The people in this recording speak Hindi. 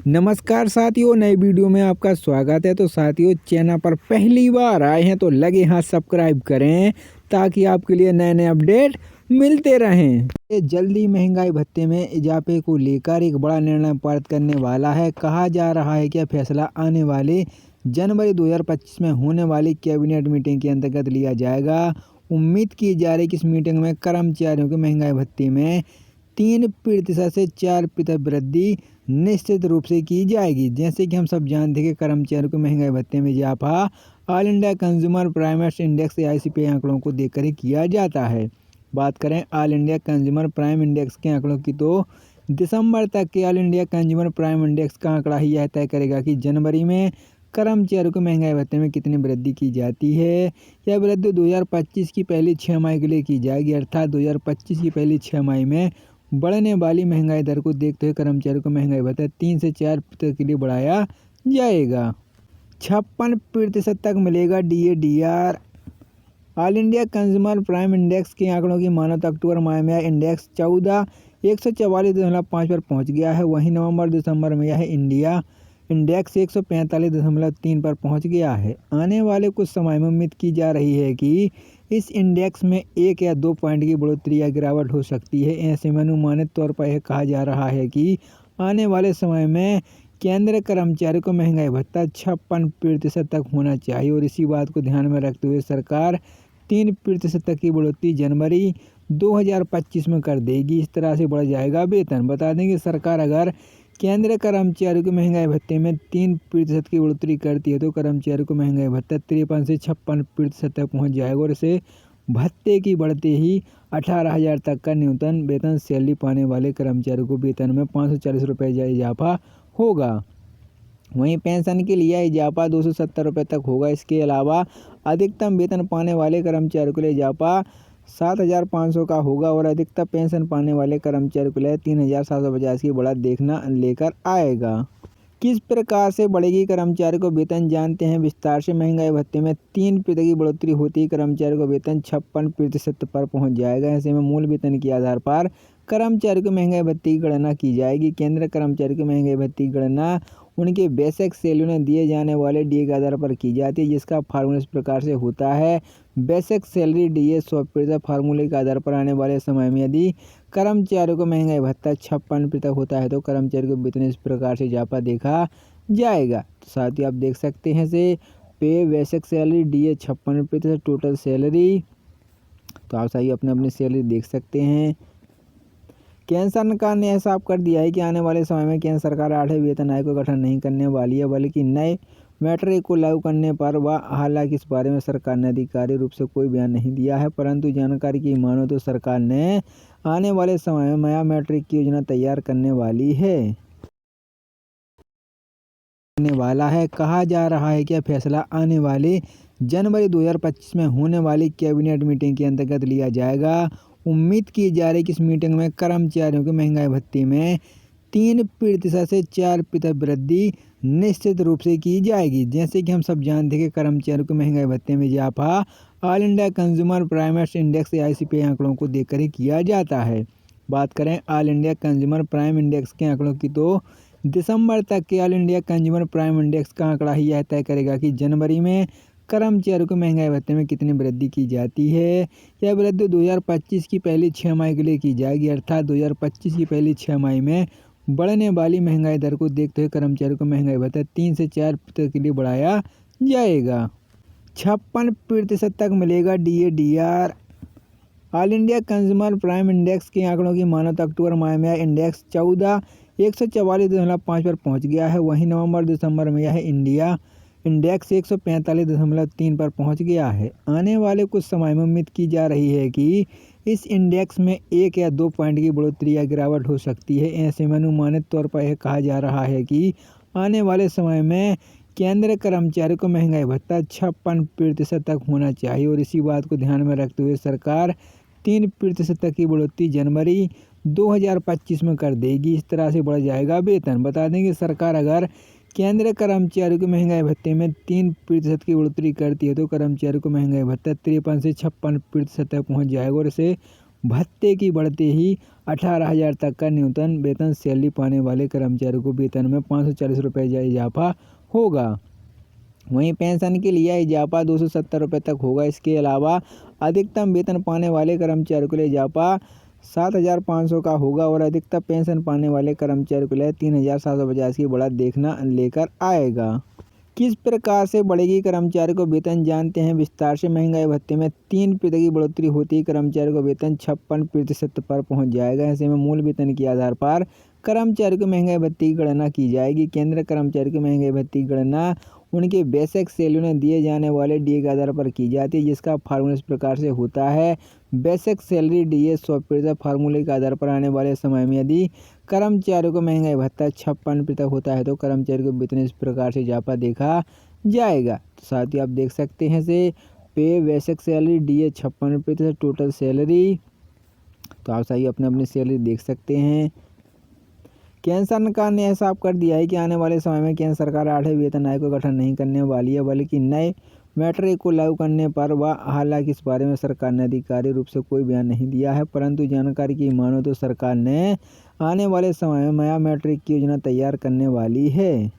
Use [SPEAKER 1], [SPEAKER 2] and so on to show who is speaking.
[SPEAKER 1] नमस्कार साथियों, नए वीडियो में आपका स्वागत है। तो साथियों, चैनल पर पहली बार आए हैं तो लगे हाथ सब्सक्राइब करें ताकि आपके लिए नए नए अपडेट मिलते रहें। ये जल्दी महंगाई भत्ते में इजाफे को लेकर एक बड़ा निर्णय पारित करने वाला है। कहा जा रहा है कि फैसला आने वाले जनवरी 2025 में होने वाली कैबिनेट मीटिंग के अंतर्गत लिया जाएगा। उम्मीद की जा रही है कि इस मीटिंग में कर्मचारियों के महंगाई भत्ते में 3% से 4% वृद्धि निश्चित रूप से की जाएगी। जैसे कि हम सब जानते हैं कि कर्मचारियों के महंगाई भत्ते में इजाफा all India consumer price index (AICPI) आंकड़ों को देखकर ही किया जाता है। बात करें all India consumer price index के आंकड़ों की, तो दिसंबर तक के all India consumer price index का आंकड़ा ही यह तय करेगा कि जनवरी में कर्मचारियों के महंगाई भत्ते में कितनी वृद्धि की जाती है। यह वृद्धि 2025 की पहली 6 माह के लिए की जाएगी, अर्थात 2025 की पहली 6 माह में बढ़ने वाली महंगाई दर को देखते हुए कर्मचारियों को महंगाई भत्ता 3 से 4% के लिए बढ़ाया जाएगा। 56% तक मिलेगा DA/DR। All India consumer price index के आंकड़ों की मानो तो अक्टूबर माह में यह इंडेक्स 144.5 पर पहुंच गया है। वहीं नवंबर दिसंबर में यह इंडेक्स 145.3 पर पहुंच गया है। आने वाले कुछ समय में उम्मीद की जा रही है कि इस इंडेक्स में 1 या 2 पॉइंट की बढ़ोतरी या गिरावट हो सकती है। ऐसे में अनुमानित तौर पर यह कहा जा रहा है कि आने वाले समय में केंद्रीय कर्मचारियों को महंगाई भत्ता 56% तक होना चाहिए और इसी बात को ध्यान में रखते हुए सरकार 3% तक की बढ़ोतरी जनवरी 2025 में कर देगी। इस तरह से बढ़ जाएगा वेतन। बता दें कि सरकार अगर केंद्रीय कर्मचारियों के महंगाई भत्ते में 3% की बढ़ोतरी करती है तो कर्मचारियों को महंगाई भत्ता 53 से 56% तक पहुंच जाएगा और इसे भत्ते की बढ़ते ही 18,000 तक का न्यूनतम वेतन सैलरी पाने वाले कर्मचारियों को वेतन में 540 रुपये इजाफा होगा। वहीं पेंशन के लिए इजाफा 270 रुपये तक होगा। इसके अलावा अधिकतम वेतन पाने वाले कर्मचारियों के लिए इजाफा 7,500 का होगा और अधिकतम पेंशन पाने वाले कर्मचारियों के लिए 3,750 की बढ़त लेकर आएगा। किस प्रकार से बढ़ेगी कर्मचारी को वेतन, जानते हैं विस्तार से। महंगाई भत्ते में 3% की बढ़ोतरी होती ही कर्मचारी को वेतन 56% पर पहुंच जाएगा। ऐसे में मूल वेतन के आधार पर कर्मचारी को महंगाई भत्ते की गणना की जाएगी। केंद्रीय कर्मचारी की महंगाई भत्ते की गणना उनके बेसिक सैलरी में दिए जाने वाले DA के आधार पर की जाती है, जिसका फार्मूला इस प्रकार से होता है। बेसिक सैलरी DA 100% फार्मूले के आधार पर आने वाले समय में यदि कर्मचारियों को महंगाई भत्ता 56% होता है तो कर्मचारी को वेतन इस प्रकार से इजाफा देखा जाएगा। तो साथ ही आप देख सकते हैं से पे basic salary DA 56% total salary. तो आप सही अपने अपनी सैलरी देख सकते हैं। केंद्र सरकार ने ऐसा साफ कर दिया है कि आने वाले समय में केंद्र सरकार 8वें वेतन आयोग का गठन नहीं करने वाली है, बल्कि नए मैट्रिक को लागू करने पर वह, हालांकि इस बारे में सरकार ने आधिकारिक रूप से कोई बयान नहीं दिया है, परंतु जानकारी की मानो तो सरकार ने आने वाले समय में नया मैट्रिक की योजना तैयार करने वाली है। कहा जा रहा है कि यह फैसला आने वाले जनवरी 2025 में होने वाली कैबिनेट मीटिंग के अंतर्गत लिया जाएगा। उम्मीद की जा रही है कि इस मीटिंग में कर्मचारियों के महंगाई भत्ते में 3% से 4% वृद्धि निश्चित रूप से की जाएगी। जैसे कि हम सब जानते हैं कि कर्मचारियों के महंगाई भत्ते में इजाफा all India consumer price index (AICPI) आंकड़ों को देखकर ही किया जाता है। बात करें all India consumer price index के आंकड़ों की, तो दिसंबर तक के all India consumer price index का आंकड़ा ही यह तय करेगा कि जनवरी में कर्मचारियों को महंगाई भत्ते में कितनी वृद्धि की जाती है। यह वृद्धि 2025 की पहली 6 माह के लिए की जाएगी, अर्थात 2025 की पहली 6 माह में बढ़ने वाली महंगाई दर को देखते हुए कर्मचारियों को महंगाई भत्ता 3 से 4% के लिए बढ़ाया जाएगा। 56% तक मिलेगा DA/DR। All India consumer price index के आंकड़ों की मानो तो अक्टूबर माह में यह इंडेक्स 144.5 पर पहुंच गया है। वहीं नवंबर दिसंबर में यह इंडेक्स 145.3 पर पहुंच गया है। आने वाले कुछ समय में उम्मीद की जा रही है कि इस इंडेक्स में 1 या 2 पॉइंट की बढ़ोतरी या गिरावट हो सकती है। ऐसे में अनुमानित तौर पर यह कहा जा रहा है कि आने वाले समय में केंद्रीय कर्मचारी को महंगाई भत्ता 56% तक होना चाहिए और इसी बात को ध्यान में रखते हुए सरकार 3% तक की बढ़ोतरी जनवरी 2025 में कर देगी। इस तरह से बढ़ जाएगा वेतन। बता दें कि सरकार अगर केंद्रीय कर्मचारियों के महंगाई भत्ते में 3% की बढ़ोतरी करती है तो कर्मचारियों को महंगाई भत्ता 53 से 56% तक पहुंच जाएगा और इसे भत्ते की बढ़ते ही 18,000 तक का न्यूनतम वेतन सैलरी पाने वाले कर्मचारियों को वेतन में 540 रुपये इजाफा होगा। वहीं पेंशन के लिए इजाफा 270 रुपये तक होगा। इसके अलावा अधिकतम वेतन पाने वाले कर्मचारियों के लिए इजाफा 7,500 का होगा और अधिकतम पेंशन पाने वाले कर्मचारियों के लिए 3,750 की बढ़त देखना लेकर आएगा। किस प्रकार से बढ़ेगी कर्मचारी को वेतन, जानते हैं विस्तार से। महंगाई भत्ते में 3% की बढ़ोतरी होती ही कर्मचारी को वेतन 56% पर पहुंच जाएगा। ऐसे में मूल वेतन के आधार पर कर्मचारी को महंगाई भत्ते की गणना की जाएगी। केंद्र कर्मचारी को महंगाई भत्ते की गणना उनके बेसिक सैलरी में दिए जाने वाले डीए के आधार पर की जाती है, जिसका फार्मूला इस प्रकार से होता है। बेसिक सैलरी डीए 100% फार्मूले के आधार पर आने वाले समय में यदि कर्मचारियों को महंगाई भत्ता 56% होता है तो कर्मचारी को वेतन इस प्रकार से इजाफा देखा जाएगा। तो साथ ही आप देख सकते हैं से पे basic salary DA 56% total salary. तो आप सही अपने अपनी सैलरी देख सकते हैं। केंद्र सरकार ने ऐसा कर दिया है कि आने वाले समय में केंद्र सरकार 8वें वेतन आयोग का गठन नहीं करने वाली है, बल्कि नए मैट्रिक को लागू करने पर वह। हालांकि इस बारे में सरकार ने आधिकारिक रूप से कोई बयान नहीं दिया है, परंतु जानकारी की मानो तो सरकार ने आने वाले समय में नया मैट्रिक की योजना तैयार करने वाली है।